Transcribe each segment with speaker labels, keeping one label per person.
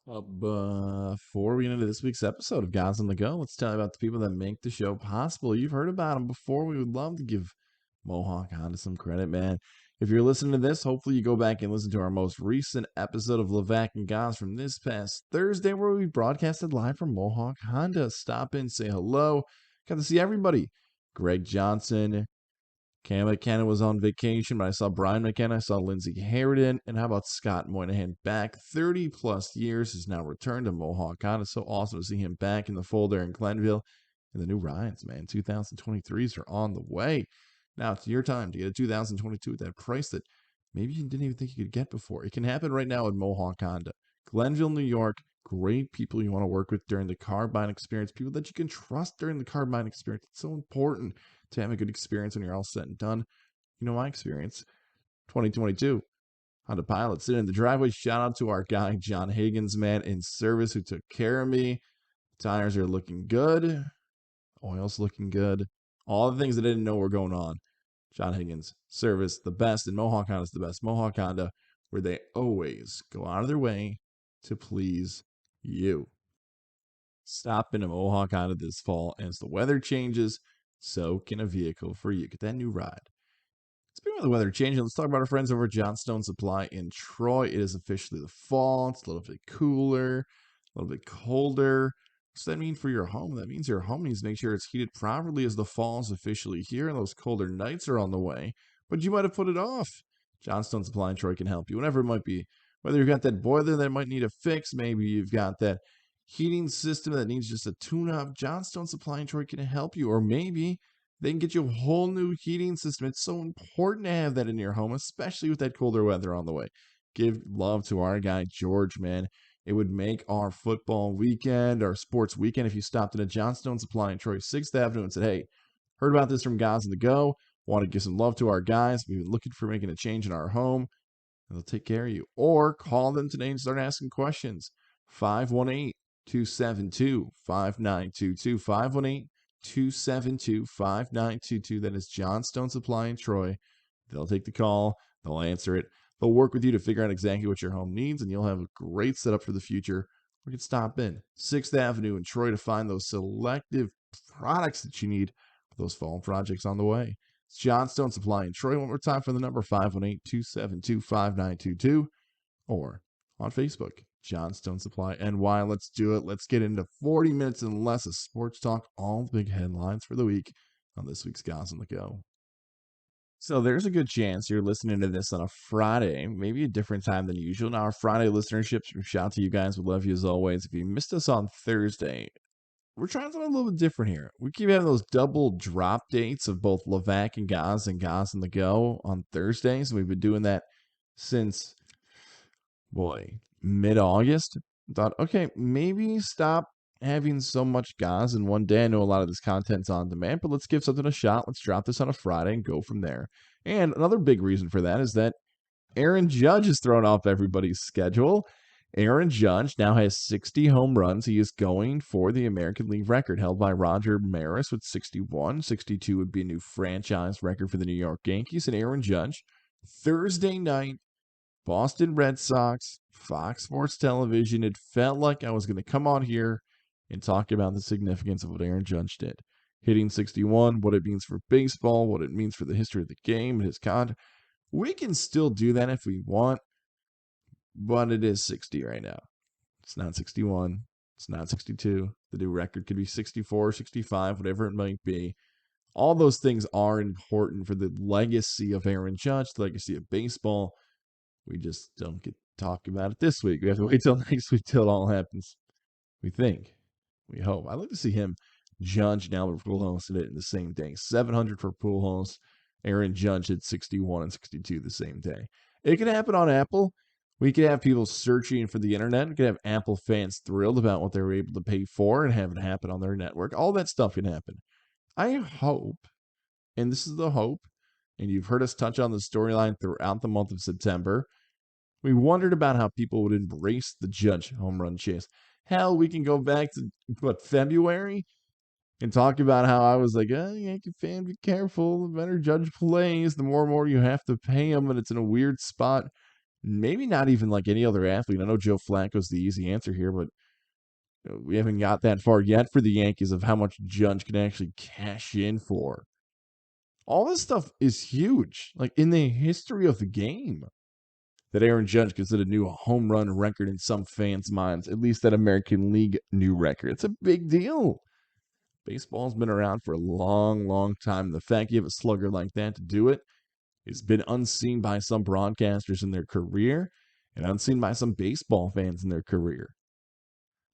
Speaker 1: Before we get into this week's episode of Goz On The Go, let's tell you about the people that make the show possible. You've heard about them before. We would love to give Mohawk Honda some credit, man. If you're listening to this, hopefully you go back and listen to our most recent episode of Levac and Goz from this past Thursday, where we broadcasted live from Mohawk Honda. Stop in, say hello. Got to see everybody. Greg Johnson, Cam McKenna was on vacation, but I saw Brian McKenna, I saw Lindsey Harridan, and how about Scott Moynihan back 30 plus years, has now returned to Mohawk Con. It's so awesome to see him back in the fold there in Glenville. And the new Ryans, man, 2023s are on the way. Now it's your time to get a 2022 at that price that maybe you didn't even think you could get before. It can happen right now at Mohawk Honda. Glenville, New York, great people you want to work with during the car buying experience, people that you can trust during the car buying experience. It's so important to have a good experience when you're all set and done. You know my experience. 2022 Honda Pilot sitting in the driveway. Shout out to our guy John Higgins, man, in service, who took care of me. Tires are looking good. Oil's looking good. All the things that I didn't know were going on. John Higgins, service, the best, and Mohawk Honda is the best. Mohawk Honda, where they always go out of their way to please you. Stop in a Mohawk Honda this fall as the weather changes. So can a vehicle for you. Get that new ride. Speaking of the weather changing, let's talk about our friends over at Johnstone Supply in Troy. It is officially the fall. It's a little bit cooler, a little bit colder. What's that mean for your home? That means your home needs to make sure it's heated properly as the fall is officially here and those colder nights are on the way. But you might have put it off. Johnstone Supply in Troy can help you, whatever it might be. Whether you've got that boiler that might need a fix, maybe you've got that heating system that needs just a tune-up, Johnstone Supply in Troy can help you. Or maybe they can get you a whole new heating system. It's so important to have that in your home, especially with that colder weather on the way. Give love to our guy, George, man. It would make our football weekend, our sports weekend, if you stopped in a Johnstone Supply in Troy, 6th Avenue, and said, hey, heard about this from Goz On The Go. Want to give some love to our guys. We've been looking for making a change in our home. They'll take care of you. Or call them today and start asking questions. 518-272-5922. 518-272-5922. That is Johnstone Supply in Troy. They'll take the call. They'll answer it. They'll work with you to figure out exactly what your home needs, and you'll have a great setup for the future. We can stop in 6th Avenue in Troy to find those selective products that you need for those fall projects on the way. It's Johnstone Supply in Troy. One more time for the number, 518-272-5922, or on Facebook, Johnstone Supply NY. Let's do it. Let's get into 40 minutes and less of sports talk, all the big headlines for the week on this week's Goz On The Go. So there's a good chance you're listening to this on a Friday, maybe a different time than usual. Now, our Friday listenership, shout out to you guys. We love you as always. If you missed us on Thursday, we're trying something a little bit different here. We keep having those double drop dates of both Levac and Goz On The Go on Thursdays. We've been doing that since, mid-August. Thought, okay, maybe stop having so much Goz in one day. I know a lot of this content's on demand, but let's give something a shot. Let's drop this on a Friday and go from there. And another big reason for that is that Aaron Judge has thrown off everybody's schedule. Aaron Judge now has 60 home runs. He is going for the American League record held by Roger Maris with 61. 62 would be a new franchise record for the New York Yankees. And Aaron Judge, Thursday night, Boston Red Sox, Fox Sports Television. It felt like I was going to come on here and talk about the significance of what Aaron Judge did. Hitting 61, what it means for baseball, what it means for the history of the game, his contract. We can still do that if we want, but it is 60 right now. It's not 61. It's not 62. The new record could be 64, 65, whatever it might be. All those things are important for the legacy of Aaron Judge, the legacy of baseball. We just don't get to talk about it this week. We have to wait till next week till it all happens. We think. We hope. I'd like to see him, Judge, now with Pujols in it in the same day. 700 for Pujols. Aaron Judge at 61 and 62 the same day. It could happen on Apple. We could have people searching for the internet. We could have Apple fans thrilled about what they were able to pay for and have it happen on their network. All that stuff can happen. I hope, and this is the hope, and you've heard us touch on the storyline throughout the month of September. We wondered about how people would embrace the Judge home run chase. Hell, we can go back to, February and talk about how I was like, Yankee fan, be careful. The better Judge plays, the more and more you have to pay him, and it's in a weird spot. maybe not even like any other athlete. I know Joe Flacco's the easy answer here, but we haven't got that far yet for the Yankees of how much Judge can actually cash in for. All this stuff is huge, like in the history of the game, that Aaron Judge can set a new home run record in some fans' minds, at least that American League new record. It's a big deal. Baseball's been around for a long, long time. The fact you have a slugger like that to do it has been unseen by some broadcasters in their career and unseen by some baseball fans in their career.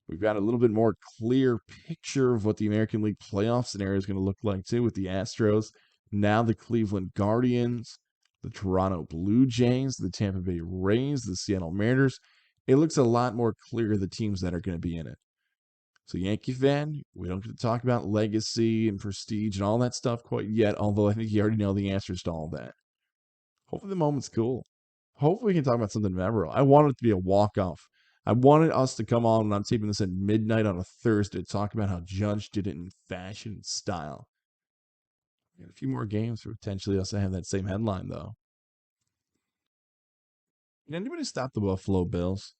Speaker 1: We've got a little bit more clear picture of what the American League playoff scenario is going to look like, too, with the Astros, now the Cleveland Guardians, the Toronto Blue Jays, the Tampa Bay Rays, the Seattle Mariners. It looks a lot more clear the teams that are going to be in it. So, Yankee fan, we don't get to talk about legacy and prestige and all that stuff quite yet, although I think you already know the answers to all that. Hopefully the moment's cool. Hopefully we can talk about something memorable. I want it to be a walk-off. I wanted us to come on when I'm taping this at midnight on a Thursday to talk about how Judge did it in fashion and style. We got a few more games for potentially us to have that same headline, though. Can anybody stop the Buffalo Bills?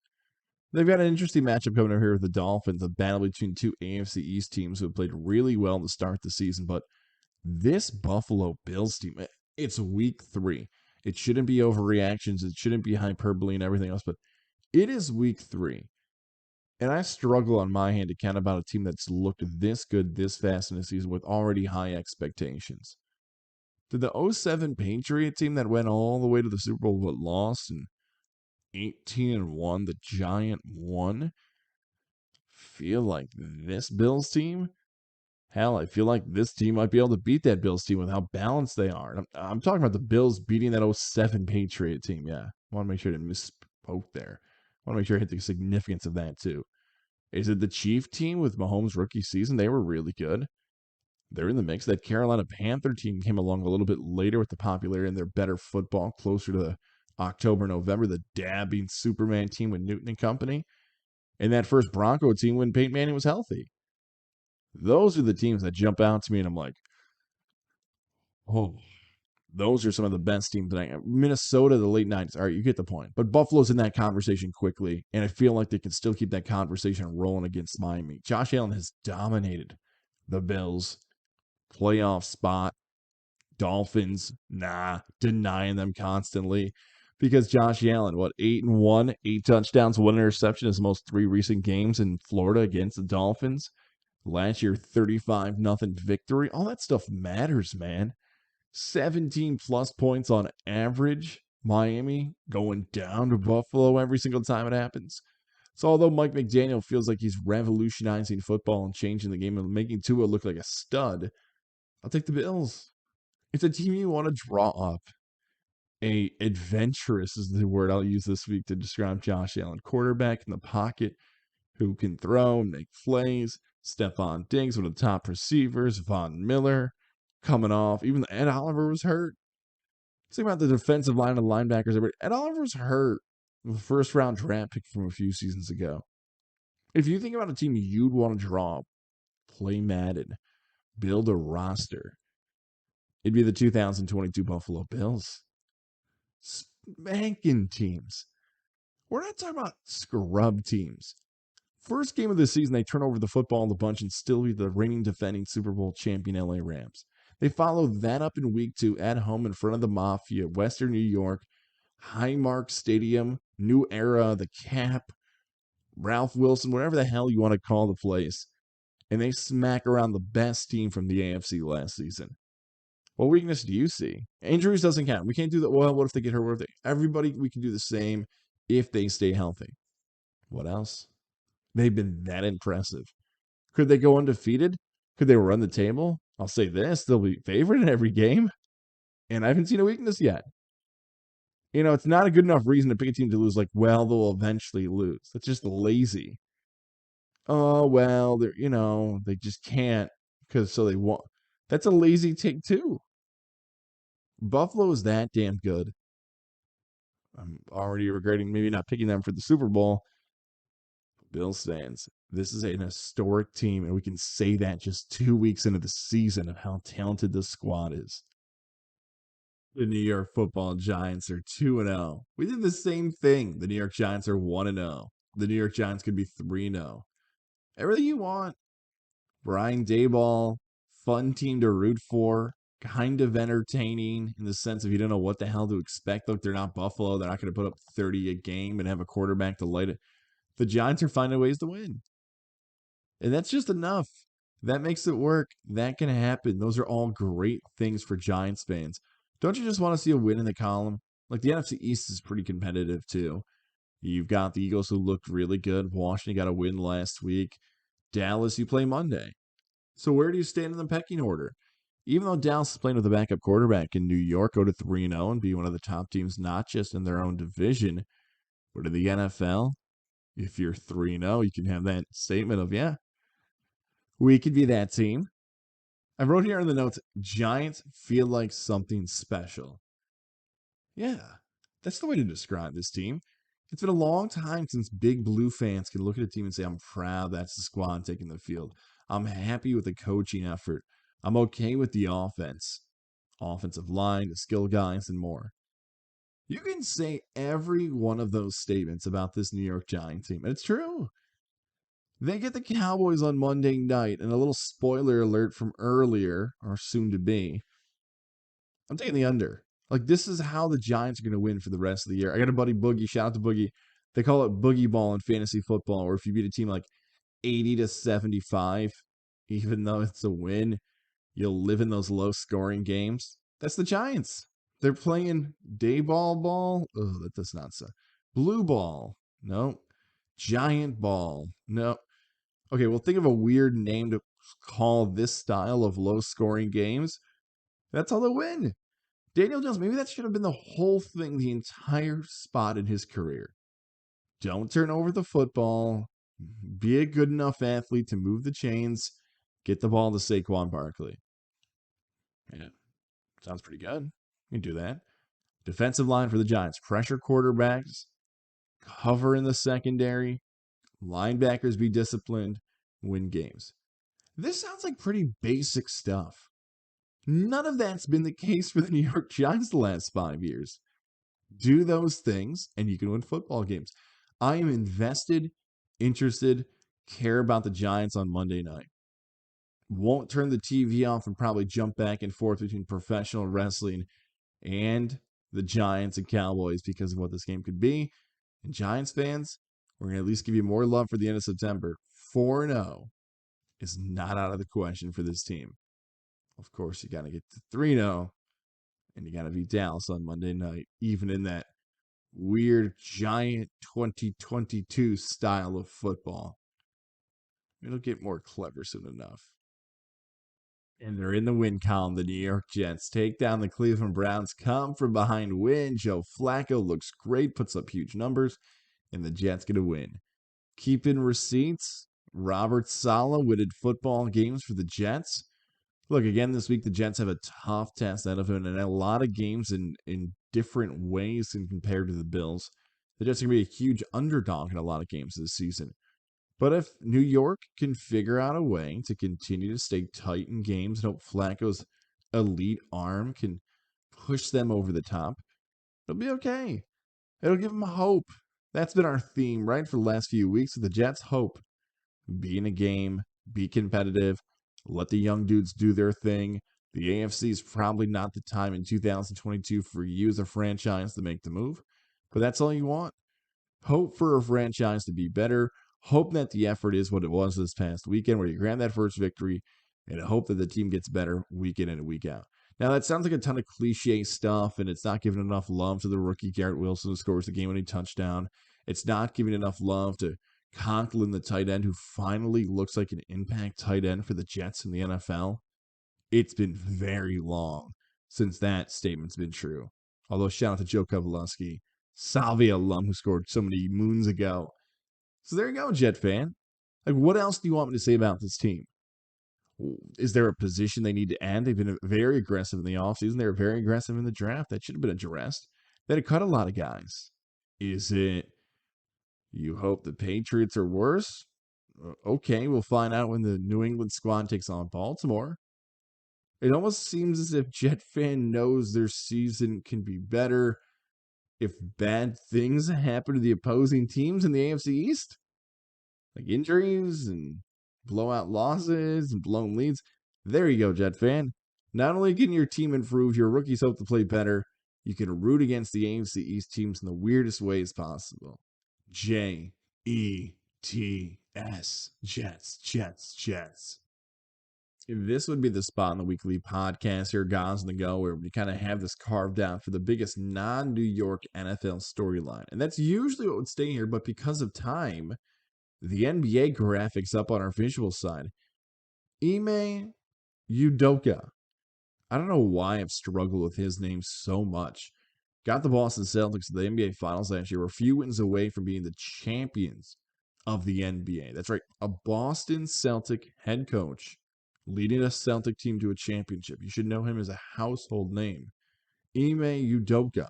Speaker 1: They've got an interesting matchup coming up here with the Dolphins, a battle between two AFC East teams who have played really well to start the season. But this Buffalo Bills team, it's week 3. It shouldn't be overreactions. It shouldn't be hyperbole and everything else, but it is week 3. And I struggle on my hand to count about a team that's looked this good this fast in the season with already high expectations. Did the 07 Patriot team that went all the way to the Super Bowl but lost and 18-1, the giant one, feel like this Bills team? Hell, I feel like this team might be able to beat that Bills team with how balanced they are. I'm talking about the Bills beating that 07 Patriot team. Yeah, I want to make sure I didn't misspoke there. I want to make sure I hit the significance of that too. Is it the Chief team with Mahomes' rookie season? They were really good. They're in the mix. That Carolina Panther team came along a little bit later with the popularity and their better football, closer to the October, November. The dabbing Superman team with Newton and company. And that first Bronco team when Peyton Manning was healthy. Those are the teams that jump out to me, and I'm like, oh, those are some of the best teams tonight. Minnesota, the late 90s. All right, you get the point. But Buffalo's in that conversation quickly, and I feel like they can still keep that conversation rolling against Miami. Josh Allen has dominated the Bills' playoff spot. Dolphins, denying them constantly. Because Josh Allen, 8-1, 8 touchdowns, 1 interception, his most 3 recent games in Florida against the Dolphins. Last year, 35-0 victory. All that stuff matters, man. 17 plus points on average. Miami going down to Buffalo every single time it happens. So although Mike McDaniel feels like he's revolutionizing football and changing the game and making Tua look like a stud, I'll take the Bills. It's a team you want to draw up. Adventurous is the word I'll use this week to describe Josh Allen. Quarterback in the pocket who can throw, make plays. Stephon Diggs, one of the top receivers. Von Miller coming off. Even Ed Oliver was hurt. Think about the defensive line of linebackers. Ed Oliver was hurt. The first round draft pick from a few seasons ago. If you think about a team you'd want to draw, play Madden, build a roster, it'd be the 2022 Buffalo Bills. Spanking teams. We're not talking about scrub teams. First game of the season, they turn over the football in the bunch and still be the reigning defending Super Bowl champion LA Rams. They follow that up in week 2 at home in front of the Mafia, Western New York, Highmark Stadium, new era, the Cap, Ralph Wilson, whatever the hell you want to call the place. And they smack around the best team from the AFC last season. What weakness do you see? Injuries doesn't count. We can't do that. Well, what if they get hurt? What if they? Everybody, we can do the same if they stay healthy. What else? They've been that impressive. Could they go undefeated? Could they run the table? I'll say this, they'll be favored in every game. And I haven't seen a weakness yet. It's not a good enough reason to pick a team to lose. Like, well, they'll eventually lose. That's just lazy. Oh, well, they just can't because so they won't. That's a lazy take too. Buffalo is that damn good. I'm already regretting maybe not picking them for the Super Bowl. Bills fans, this is an historic team, and we can say that just 2 weeks into the season of how talented this squad is. The New York Football Giants are 2-0. We did the same thing. The New York Giants are 1-0. The New York Giants could be 3-0. Everything you want. Brian Daboll, fun team to root for, kind of entertaining in the sense of you don't know what the hell to expect. Look, they're not Buffalo. They're not going to put up 30 a game and have a quarterback to light it. The Giants are finding ways to win. And that's just enough. That makes it work. That can happen. Those are all great things for Giants fans. Don't you just want to see a win in the column? Like the NFC East is pretty competitive too. You've got the Eagles who looked really good. Washington got a win last week. Dallas, you play Monday. So where do you stand in the pecking order? Even though Dallas is playing with a backup quarterback in New York, go to 3-0 and be one of the top teams, not just in their own division, but in the NFL. If you're 3-0, you can have that statement of, yeah, we could be that team. I wrote here in the notes, Giants feel like something special. Yeah, that's the way to describe this team. It's been a long time since Big Blue fans can look at a team and say, I'm proud that's the squad taking the field. I'm happy with the coaching effort. I'm okay with the offense, offensive line, the skill guys, and more. You can say every one of those statements about this New York Giants team, and it's true. They get the Cowboys on Monday night, and a little spoiler alert from earlier, or soon to be. I'm taking the under. Like, this is how the Giants are going to win for the rest of the year. I got a buddy, Boogie. Shout out to Boogie. They call it Boogie Ball in fantasy football, where if you beat a team like 80-75, even though it's a win, you'll live in those low scoring games. That's the Giants. They're playing day ball. Oh, that does not sound. Blue ball. No. Giant ball. No. Okay, well, think of a weird name to call this style of low scoring games. That's how they'll win. Daniel Jones, maybe that should have been the whole thing, the entire spot in his career. Don't turn over the football. Be a good enough athlete to move the chains. Get the ball to Saquon Barkley. Yeah, sounds pretty good. You can do that. Defensive line for the Giants. Pressure quarterbacks. Cover in the secondary. Linebackers be disciplined. Win games. This sounds like pretty basic stuff. None of that's been the case for the New York Giants the last 5 years. Do those things, and you can win football games. I am invested, interested, care about the Giants on Monday night. Won't turn the TV off and probably jump back and forth between professional wrestling and the Giants and Cowboys because of what this game could be. And Giants fans, we're going to at least give you more love for the end of September. 4-0 is not out of the question for this team. Of course, you got to get to 3-0, and you got to beat Dallas on Monday night, even in that weird giant 2022 style of football. It'll get more clever soon enough. And they're in the win column. The New York Jets take down the Cleveland Browns, come from behind win. Joe Flacco looks great, puts up huge numbers, and the Jets get a win. Keeping receipts. Robert Saleh winning football games for the Jets. Look, again, this week, the Jets have a tough task ahead of them and a lot of games in different ways than compared to the Bills. The Jets are going to be a huge underdog in a lot of games this season. But if New York can figure out a way to continue to stay tight in games and hope Flacco's elite arm can push them over the top, it'll be okay. It'll give them hope. That's been our theme, right, for the last few weeks with the Jets. Hope. Be in a game, be competitive, let the young dudes do their thing. The AFC is probably not the time in 2022 for you as a franchise to make the move, but that's all you want. Hope for a franchise to be better. Hope that the effort is what it was this past weekend where you grab that first victory, and hope that the team gets better week in and week out. Now, that sounds like a ton of cliche stuff, and it's not giving enough love to the rookie Garrett Wilson who scores the game-winning touchdown. It's not giving enough love to Conklin, the tight end, who finally looks like an impact tight end for the Jets in the NFL. It's been very long since that statement's been true. Although, shout out to Joe Kovaleski, Salvia alum who scored so many moons ago. So there you go, Jet fan. Like, what else do you want me to say about this team? Is there a position they need to add? They've been very aggressive in the offseason. They were very aggressive in the draft. That should have been addressed. They had to cut a lot of guys. Is it you hope the Patriots are worse? Okay, we'll find out when the New England squad takes on Baltimore. It almost seems as if Jet fan knows their season can be better if bad things happen to the opposing teams in the AFC East, like injuries and blowout losses and blown leads. There you go, Jet fan. Not only can your team improve, your rookies hope to play better. You can root against the AFC East teams in the weirdest ways possible. Jets, Jets, Jets, Jets. This would be the spot in the weekly podcast here, Goz On The Go, where we kind of have this carved out for the biggest non-New York NFL storyline. And that's usually what would stay here, but because of time, the NBA graphics up on our visual side. Ime Udoka. I don't know why I've struggled with his name so much. Got the Boston Celtics to the NBA Finals last year. We're a few wins away from being the champions of the NBA. That's right, a Boston Celtic head coach leading a Celtic team to a championship. You should know him as a household name. Ime Udoka.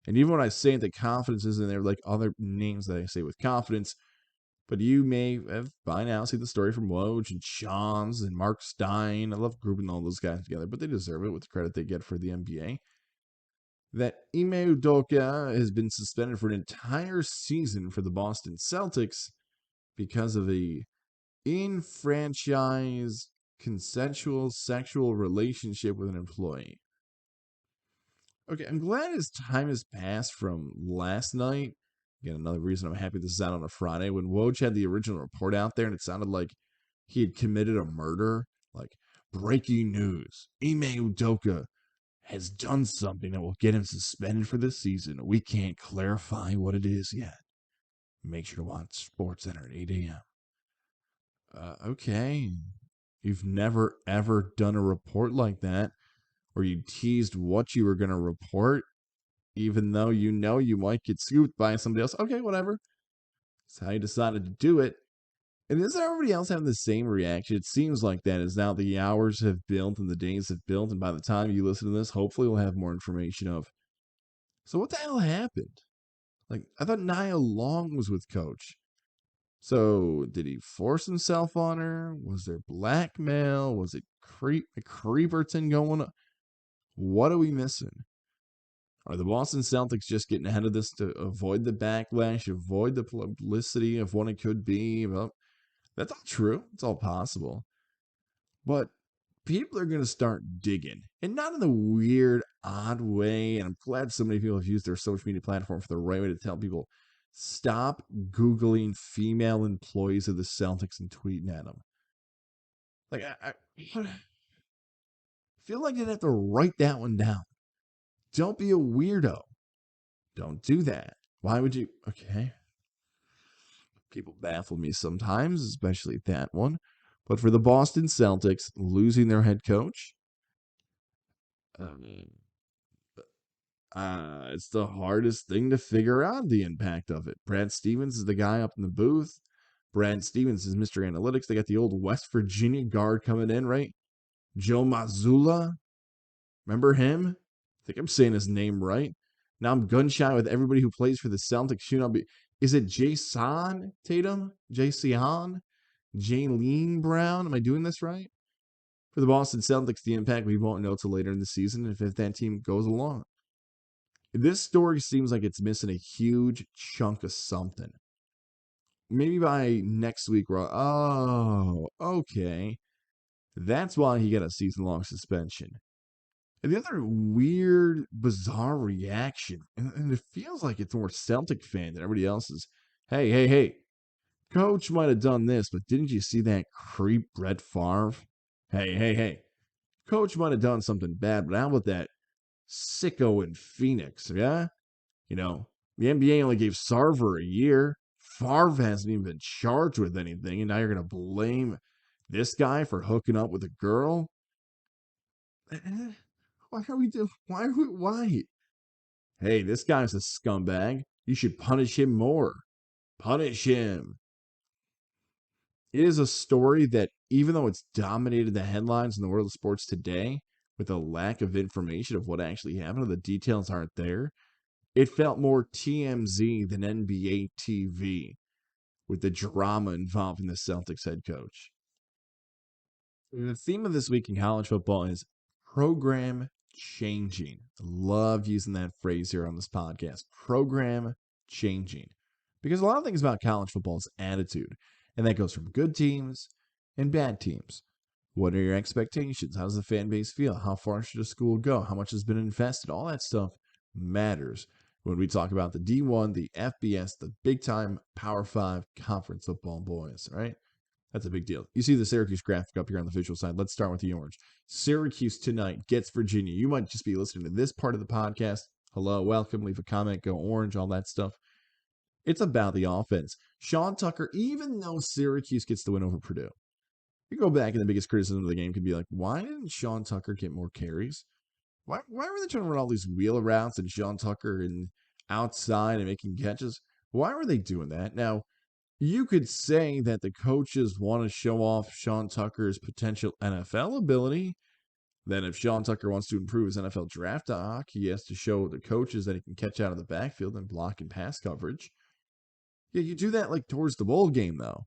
Speaker 1: And even when I say it, the confidence isn't there like other names that I say with confidence. But you may have by now seen the story from Woj and Shawns and Mark Stein. I love grouping all those guys together, but they deserve it with the credit they get for the NBA. That Ime Udoka has been suspended for an entire season for the Boston Celtics because of a in-franchise consensual sexual relationship with an employee. Okay, I'm glad his time has passed from last night. Again, another reason I'm happy this is out on a Friday. When Woj had the original report out there and it sounded like he had committed a murder, like breaking news, Ime Udoka has done something that will get him suspended for this season. We can't clarify what it is yet. Make sure to watch SportsCenter at 8 a.m. Okay. You've never, ever done a report like that, or you teased what you were going to report, even though you know you might get scooped by somebody else. Okay, whatever. That's how you decided to do it. And is everybody else having the same reaction? It seems like that as now the hours have built and the days have built, and by the time you listen to this, hopefully we'll have more information of, so what the hell happened? Like, I thought Nia Long was with Coach. So, did he force himself on her? Was there blackmail? Was it creeperton going on? What are we missing? Are the Boston Celtics just getting ahead of this to avoid the backlash, avoid the publicity of what it could be? Well, that's all true. It's all possible. But people are going to start digging, and not in the weird, odd way. And I'm glad so many people have used their social media platform for the right way to tell people, stop Googling female employees of the Celtics and tweeting at them. Like, I feel like I'd have to write that one down. Don't be a weirdo. Don't do that. Why would you? Okay. People baffle me sometimes, especially that one. But for the Boston Celtics losing their head coach, it's the hardest thing to figure out the impact of it. Brad Stevens is the guy up in the booth. Brad Stevens is Mr. Analytics. They got the old West Virginia guard coming in, right? Joe Mazzulla. Remember him? I think I'm saying his name right. Now I'm gun shy with everybody who plays for the Celtics. Is it Jason Tatum? Jason? Jayleen Brown? Am I doing this right? For the Boston Celtics, the impact we won't know till later in the season if that team goes along. This story seems like it's missing a huge chunk of something. Maybe by next week, okay. That's why he got a season-long suspension. And the other weird, bizarre reaction, and it feels like it's more Celtic fan than everybody else's. Hey, Coach might have done this, but didn't you see that creep Brett Favre? Hey. Coach might have done something bad, but how about that sicko in Phoenix, yeah? You know, the NBA only gave Sarver a year. Favre hasn't even been charged with anything, and now you're going to blame this guy for hooking up with a girl? Why are we doing? Why? Hey, this guy's a scumbag. You should punish him more. Punish him. It is a story that, even though it's dominated the headlines in the world of sports today, with a lack of information of what actually happened, the details aren't there, it felt more TMZ than NBA TV with the drama involving the Celtics head coach. The theme of this week in college football is program changing. Love using that phrase here on this podcast. Program changing. Because a lot of things about college football is attitude. And that goes from good teams and bad teams. What are your expectations? How does the fan base feel? How far should a school go? How much has been invested? All that stuff matters when we talk about the D1, the FBS, the big time Power 5 conference football boys, right? That's a big deal. You see the Syracuse graphic up here on the visual side. Let's start with the orange. Syracuse tonight gets Virginia. You might just be listening to this part of the podcast. Hello, welcome, leave a comment, go orange, all that stuff. It's about the offense. Sean Tucker, even though Syracuse gets the win over Purdue, you go back and the biggest criticism of the game could be like, why didn't Sean Tucker get more carries? Why were they trying to run all these wheel routes and Sean Tucker and outside and making catches? Why were they doing that? Now, you could say that the coaches want to show off Sean Tucker's potential NFL ability. That if Sean Tucker wants to improve his NFL draft stock, he has to show the coaches that he can catch out of the backfield and block and pass coverage. Yeah, you do that like towards the bowl game, though.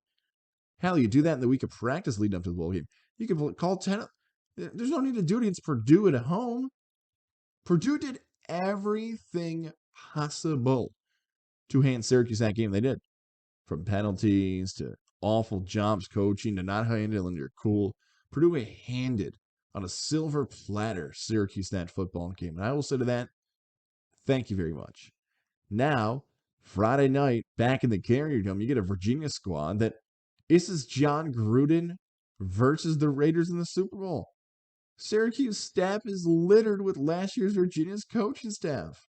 Speaker 1: Hell, you do that in the week of practice leading up to the bowl game. You can call 10. There's no need to do it against Purdue at home. Purdue did everything possible to hand Syracuse that game. They did. From penalties to awful jobs coaching to not handling your cool. Purdue handed on a silver platter Syracuse that football game. And I will say to that, thank you very much. Now, Friday night, back in the Carrier Dome, you get a Virginia squad that this is John Gruden versus the Raiders in the Super Bowl. Syracuse staff is littered with last year's Virginia's coaching staff.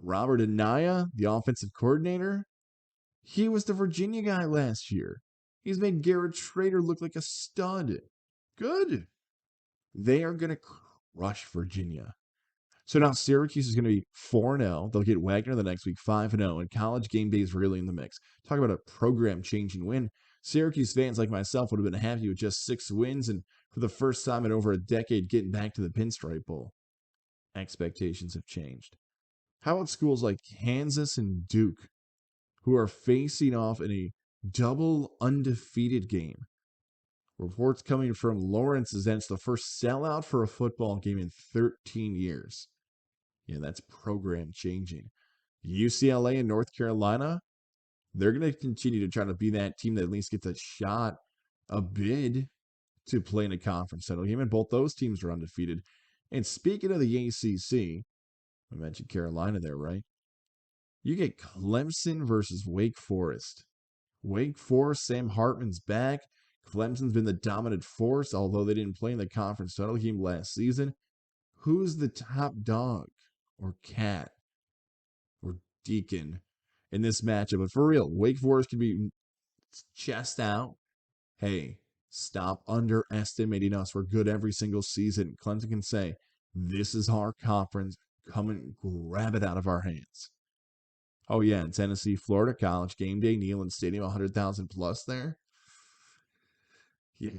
Speaker 1: Robert Anaya, the offensive coordinator, he was the Virginia guy last year. He's made Garrett Schrader look like a stud. Good. They are going to crush Virginia. So now Syracuse is going to be 4-0. They'll get Wagner the next week, 5-0, and College game day is really in the mix. Talk about a program-changing win. Syracuse fans like myself would have been happy with just 6 wins and for the first time in over a decade getting back to the Pinstripe Bowl. Expectations have changed. How about schools like Kansas and Duke, who are facing off in a double undefeated game? Reports coming from Lawrence is that it's the first sellout for a football game in 13 years. Yeah, that's program changing. UCLA and North Carolina, they're going to continue to try to be that team that at least gets a shot, a bid to play in a conference title game. And both those teams are undefeated. And speaking of the ACC, I mentioned Carolina there, right? You get Clemson versus Wake Forest. Wake Forest, Sam Hartman's back. Clemson's been the dominant force, although they didn't play in the conference title game last season. Who's the top dog or cat or deacon in this matchup? But for real, Wake Forest can be chest out. Hey, stop underestimating us. We're good every single season. Clemson can say, this is our conference. Come and grab it out of our hands. Oh, yeah, in Tennessee, Florida, College game day, Neyland Stadium, 100,000 plus there. Yeah,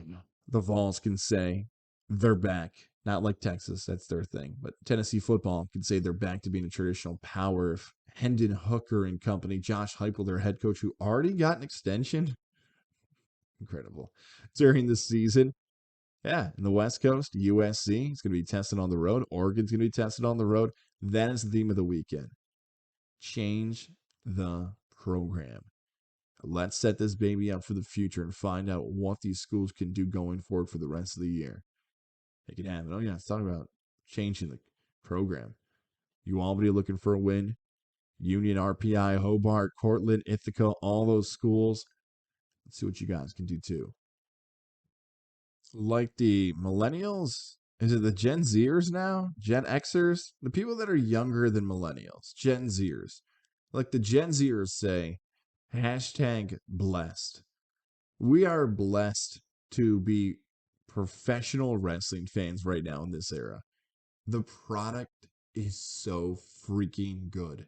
Speaker 1: the Vols can say they're back. Not like Texas, that's their thing. But Tennessee football can say they're back to being a traditional power. If Hendon Hooker and company, Josh Heupel, their head coach, who already got an extension, incredible, during the season. Yeah, in the West Coast, USC is going to be tested on the road. Oregon's going to be tested on the road. That is the theme of the weekend. Change the program. Let's set this baby up for the future and find out what these schools can do going forward for the rest of the year. They can have it. Oh, yeah, let's talk about changing the program. You already looking for a win? Union, RPI, Hobart, Cortland, Ithaca, all those schools. Let's see what you guys can do too. Like the millennials? Is it the Gen Zers now? Gen Xers? The people that are younger than millennials. Gen Zers. Like the Gen Zers say, hashtag blessed. We are blessed to be professional wrestling fans right now in this era. The product is so freaking good.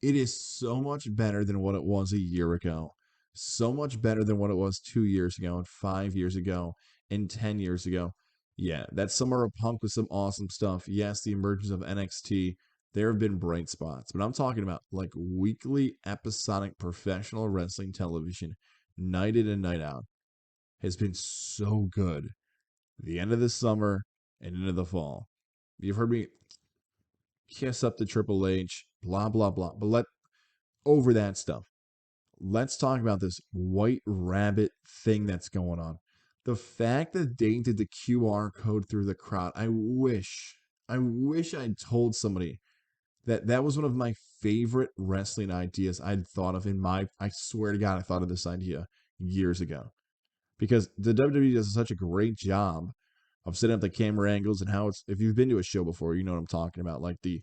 Speaker 1: It is so much better than what it was a year ago. So much better than what it was 2 years ago and 5 years ago and 10 years ago. Yeah, that Summer of Punk with some awesome stuff. Yes, the emergence of NXT. There have been bright spots, but I'm talking about like weekly episodic professional wrestling television, night in and night out, has been so good. The end of the summer and into the fall. You've heard me kiss up to Triple H, blah, blah, blah. But over that stuff. Let's talk about this White Rabbit thing that's going on. The fact that they did the QR code through the crowd, I wish I'd told somebody that was one of my favorite wrestling ideas I'd thought of I swear to God, I thought of this idea years ago. Because the WWE does such a great job of setting up the camera angles and how if you've been to a show before, you know what I'm talking about. Like the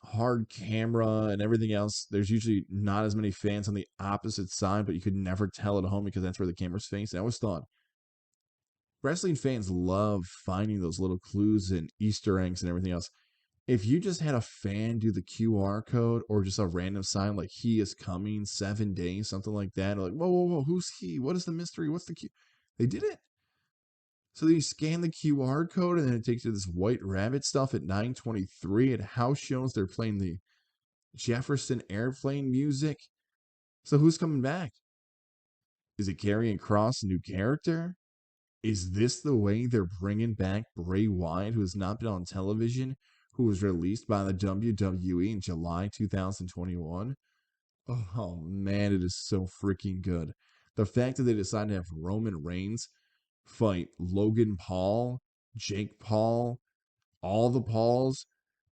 Speaker 1: hard camera and everything else. There's usually not as many fans on the opposite side, but you could never tell at home because that's where the camera's facing. I always thought wrestling fans love finding those little clues and Easter eggs and everything else. If you just had a fan do the QR code or just a random sign like he is coming 7 days, something like that, like, whoa, whoa, whoa, who's he? What is the mystery? What's the Q? They did it. So you scan the QR code and then it takes you to this White Rabbit stuff at 9:23 at house shows. They're playing the Jefferson Airplane music. So who's coming back? Is it Karrion Kross, a new character? Is this the way they're bringing back Bray Wyatt, who has not been on television, who was released by the WWE in July 2021? Oh man, it is so freaking good. The fact that they decided to have Roman Reigns fight Logan Paul, Jake Paul, all the Pauls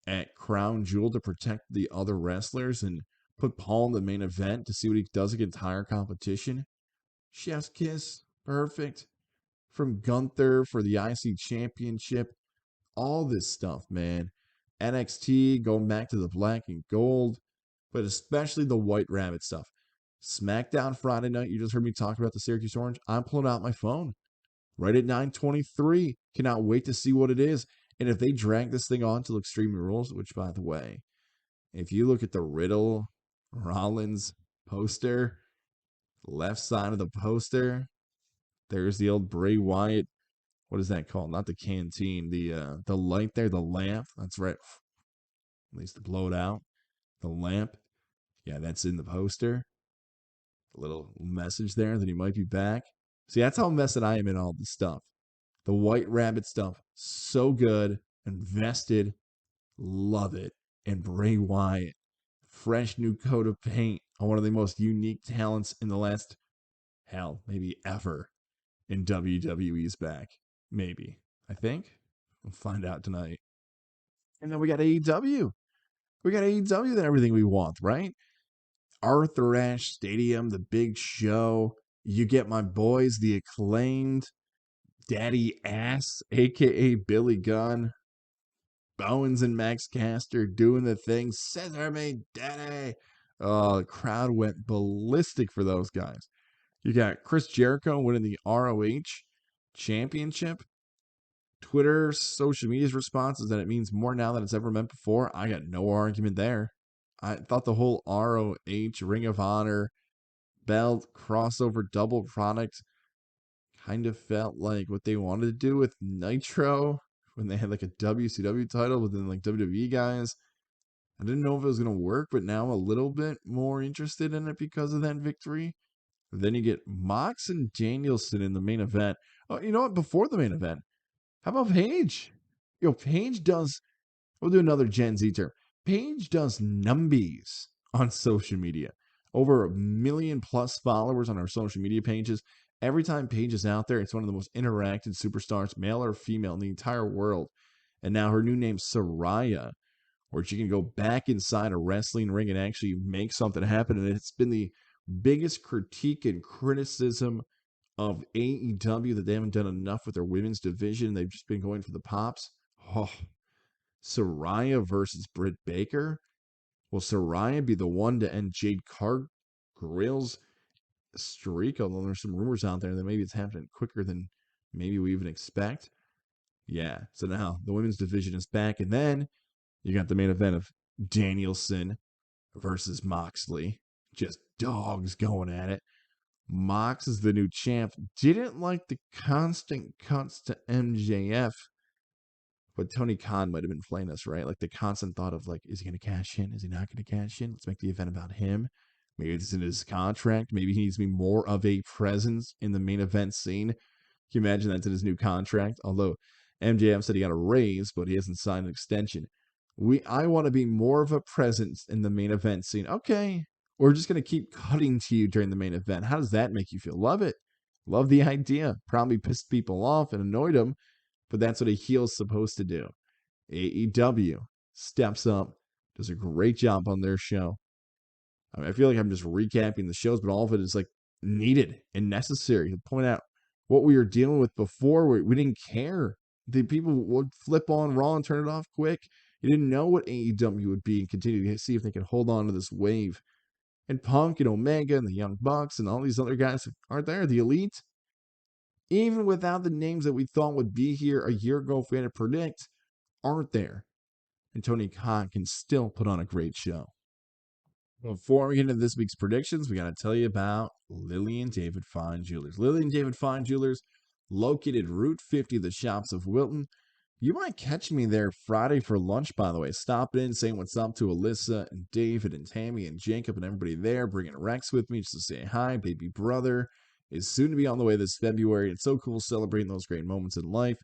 Speaker 1: at Crown Jewel to protect the other wrestlers and put Paul in the main event to see what he does against higher competition. Chef's kiss, perfect. From Gunther for the IC Championship, all this stuff, man. NXT going back to the black and gold, but especially the White Rabbit stuff. SmackDown Friday night, you just heard me talk about the Syracuse Orange. I'm pulling out my phone right at 9:23. Cannot wait to see what it is. And if they drag this thing on to Extreme Rules, which, by the way, if you look at the Riddle Rollins poster, left side of the poster, there's the old Bray Wyatt. What is that called? Not the canteen. The light there, the lamp. That's right. At least to blow it out. The lamp. Yeah, that's in the poster. A little message there that he might be back. See, that's how invested I am in all this stuff. The White Rabbit stuff. So good. Invested. Love it. And Bray Wyatt. Fresh new coat of paint on one of the most unique talents in the last, hell, maybe ever in WWE's back. Maybe. I think. We'll find out tonight. And then we got AEW. We got AEW and everything we want, right? Arthur Ashe Stadium, the big show. You get my boys, the Acclaimed, Daddy Ass, a.k.a. Billy Gunn, Bowens and Max Caster doing the thing. Scissor me, Daddy. The crowd went ballistic for those guys. You got Chris Jericho winning the ROH championship. Twitter, social media's response is that it means more now than it's ever meant before. I got no argument there. I thought the whole ROH, Ring of Honor, belt, crossover, double product kind of felt like what they wanted to do with Nitro when they had like a WCW title within like WWE guys. I didn't know if it was going to work, but now I'm a little bit more interested in it because of that victory. Then you get Mox and Danielson in the main event. Oh, you know what? Before the main event, how about Paige? Paige does, we'll do another Gen Z term. Paige does numbies on social media. Over 1 million plus followers on our social media pages. Every time Paige is out there, it's one of the most interactive superstars, male or female, in the entire world. And now her new name, Saraya, where she can go back inside a wrestling ring and actually make something happen. And it's been the biggest critique and criticism of AEW that they haven't done enough with their women's division. They've just been going for the pops. Oh, Saraya versus Britt Baker. Will Saraya be the one to end Jade Cargill's streak? Although there's some rumors out there that maybe it's happening quicker than maybe we even expect. Yeah, so now the women's division is back. And then you got the main event of Danielson versus Moxley. Just dogs going at it. Mox is the new champ. Didn't like the constant cuts to MJF, but Tony Khan might have been playing us, right? Like the constant thought of like, is he going to cash in? Is he not going to cash in? Let's make the event about him. Maybe it's in his contract. Maybe he needs to be more of a presence in the main event scene. Can you imagine that's in his new contract? Although MJF said he got a raise, but he hasn't signed an extension. I want to be more of a presence in the main event scene. Okay, we're just going to keep cutting to you during the main event. How does that make you feel? Love it. Love the idea. Probably pissed people off and annoyed them, but that's what a heel's supposed to do. AEW steps up, does a great job on their show. I mean, I feel like I'm just recapping the shows, but all of it is like needed and necessary to point out what we were dealing with before. We didn't care. The people would flip on Raw and turn it off quick. You didn't know what AEW would be and continue to see if they could hold on to this wave. And Punk and Omega and the Young Bucks and all these other guys aren't there. The Elite, even without the names that we thought would be here a year ago if we had to predict, aren't there. And Tony Khan can still put on a great show. Before we get into this week's predictions, we got to tell you about Lily and David Fine Jewelers. Lily and David Fine Jewelers, located Route 50, the shops of Wilton. You might catch me there Friday for lunch, by the way. Stop in, saying what's up to Alyssa and David and Tammy and Jacob and everybody there. Bringing Rex with me just to say hi. Baby brother is soon to be on the way this February. It's so cool celebrating those great moments in life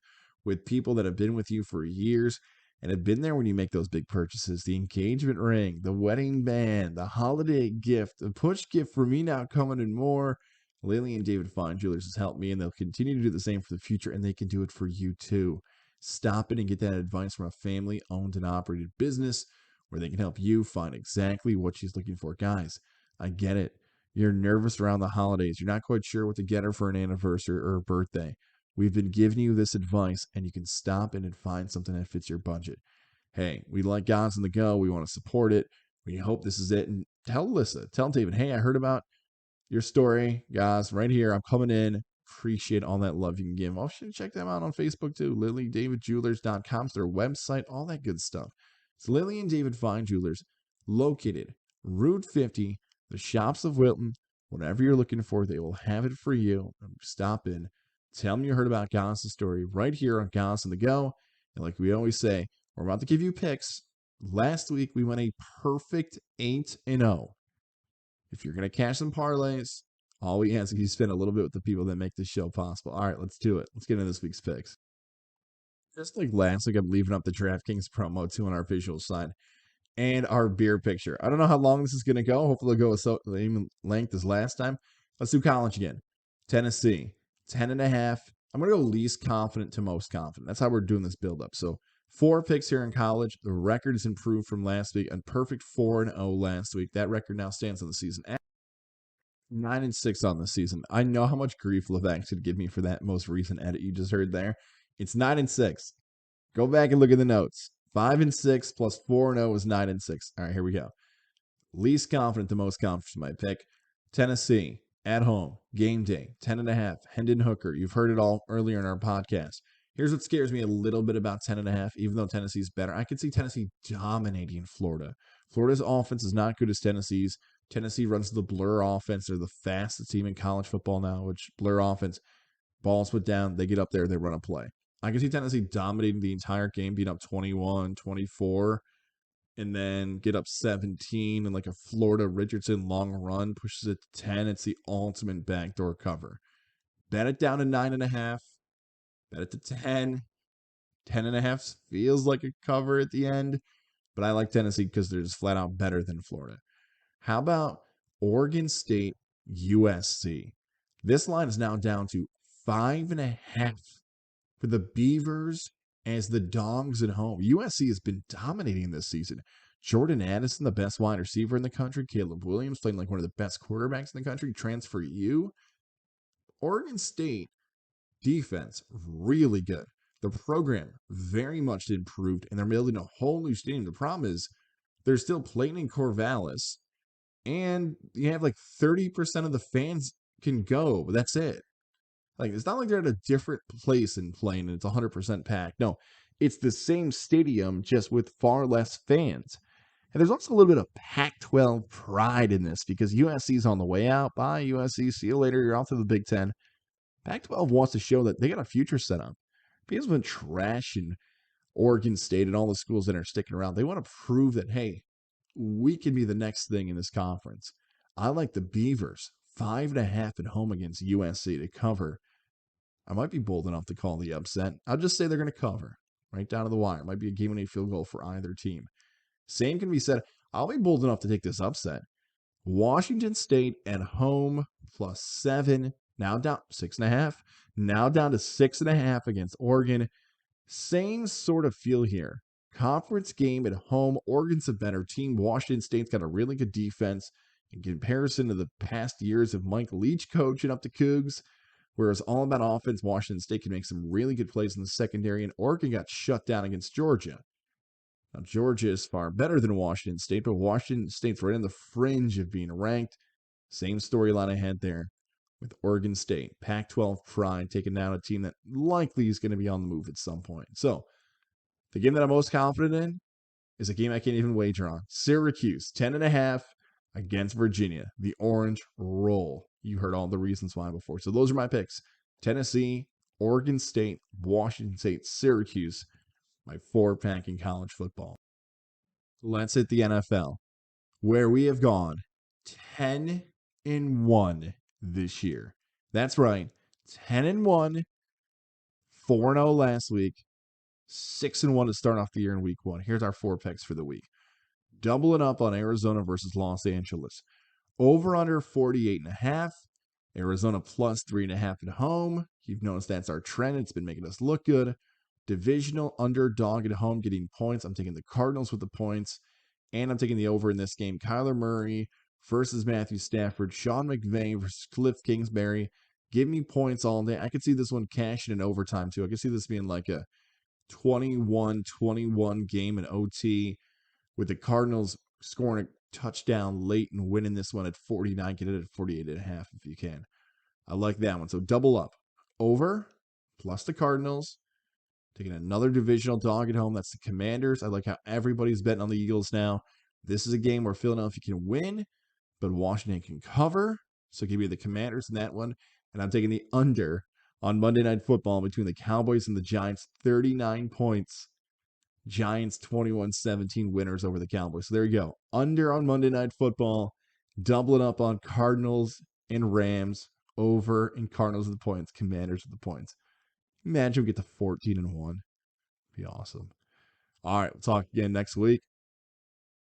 Speaker 1: with people that have been with you for years and have been there when you make those big purchases. The engagement ring, the wedding band, the holiday gift, the push gift for me now coming and more. Lily and David Fine Jewelers has helped me, and they'll continue to do the same for the future, and they can do it for you too. Stop in and get that advice from a family-owned and operated business where they can help you find exactly what she's looking for. Guys, I get it. You're nervous around the holidays. You're not quite sure what to get her for an anniversary or a birthday. We've been giving you this advice, and you can stop in and find something that fits your budget. Hey, we like Goz On The Go. We want to support it. We hope this is it. And tell Alyssa, tell David, hey, I heard about your story, guys, right here. I'm coming in. Appreciate all that love you can give. Oh, should check them out on Facebook too. LilyDavidJewelers.com is their website, all that good stuff. It's Lily and David Fine Jewelers, located Route 50, the shops of Wilton. Whatever you're looking for, they will have it for you. Stop in. Tell them you heard about Goz's story right here on Goz On The Go. And like we always say, we're about to give you picks. Last week, we went a perfect 8-0. If you're going to cash some parlays, all we ask is you spend a little bit with the people that make this show possible. All right, let's do it. Let's get into this week's picks. Just like last week, I'm leaving up the DraftKings promo too on our visual side and our beer picture. I don't know how long this is going to go. Hopefully, it'll go the same length as last time. Let's do college again. Tennessee, 10.5. I'm going to go least confident to most confident. That's how we're doing this build-up. So 4 picks here in college. The record is improved from last week. A perfect 4-0 last week. That record now stands on the season. 9-6 on the season. I know how much grief Levac should give me for that most recent edit you just heard there. It's 9-6. Go back and look at the notes. 5-6 plus 4-0 is 9-6. All right, here we go. Least confident to most confident for my pick. Tennessee at home, game day, 10.5. Hendon Hooker. You've heard it all earlier in our podcast. Here's what scares me a little bit about 10.5, even though Tennessee's better. I could see Tennessee dominating Florida. Florida's offense is not good as Tennessee's. Tennessee runs the blur offense. They're the fastest team in college football now, which blur offense, balls put down, they get up there, they run a play. I can see Tennessee dominating the entire game, being up 21, 24, and then get up 17, and like a Florida Richardson long run pushes it to 10. It's the ultimate backdoor cover. Bet it down to 9.5. Bet it to 10. 10.5 feels like a cover at the end, but I like Tennessee because they're just flat out better than Florida. How about Oregon State, USC? This line is now down to 5.5 for the Beavers as the Dogs at home. USC has been dominating this season. Jordan Addison, the best wide receiver in the country. Caleb Williams playing like one of the best quarterbacks in the country. Transfer you. Oregon State defense, really good. The program very much improved, and they're building a whole new stadium. The problem is they're still playing in Corvallis, and you have like 30% of the fans can go, but that's it. Like, it's not like they're at a different place and playing and it's 100% packed. No, it's the same stadium, just with far less fans. And there's also a little bit of Pac-12 pride in this because USC's on the way out. Bye, USC. See you later. You're off to the Big Ten. Pac-12 wants to show that they got a future set up. People's been trashing Oregon State and all the schools that are sticking around. They want to prove that, hey, we can be the next thing in this conference. I like the Beavers, 5.5 at home against USC to cover. I might be bold enough to call the upset. I'll just say they're going to cover right down to the wire. It might be a game-winning field goal for either team. Same can be said. I'll be bold enough to take this upset. Washington State at home +7. Now down 6.5. Now down to 6.5 against Oregon. Same sort of feel here. Conference game at home. Oregon's a better team. Washington State's got a really good defense in comparison to the past years of Mike Leach coaching up the Cougs. Whereas all about offense, Washington State can make some really good plays in the secondary, and Oregon got shut down against Georgia. Now, Georgia is far better than Washington State, but Washington State's right on the fringe of being ranked. Same storyline ahead there with Oregon State. Pac-12 pride taking down a team that likely is going to be on the move at some point. So, the game that I'm most confident in is a game I can't even wager on. Syracuse, 10.5 against Virginia. The Orange Roll. You heard all the reasons why before. So those are my picks. Tennessee, Oregon State, Washington State, Syracuse. My 4-pack in college football. Let's hit the NFL, where we have gone 10-1 this year. That's right, 10-1, 4-0 last week, 6-1 to start off the year in week 1. Here's our 4 picks for the week. Doubling up on Arizona versus Los Angeles. Over under 48.5. Arizona +3.5 at home. You've noticed that's our trend. It's been making us look good. Divisional underdog at home getting points. I'm taking the Cardinals with the points, and I'm taking the over in this game. Kyler Murray versus Matthew Stafford. Sean McVay versus Cliff Kingsbury. Give me points all day. I could see this one cashing in overtime, too. I could see this being like a 21-21 game in OT with the Cardinals scoring a touchdown late and winning this one at 49. Get it at 48.5 if you can. I like that one. So double up. Over plus the Cardinals. Taking another divisional dog at home. That's the Commanders. I like how everybody's betting on the Eagles now. This is a game where Philadelphia can win, but Washington can cover. So give me the Commanders in that one. And I'm taking the under on Monday Night Football between the Cowboys and the Giants. 39 points. Giants 21-17 winners over the Cowboys. So there you go. Under on Monday Night Football. Doubling up on Cardinals and Rams. Over and Cardinals with the points. Commanders with the points. Imagine we get to 14-1. Be awesome. All right, we'll talk again next week.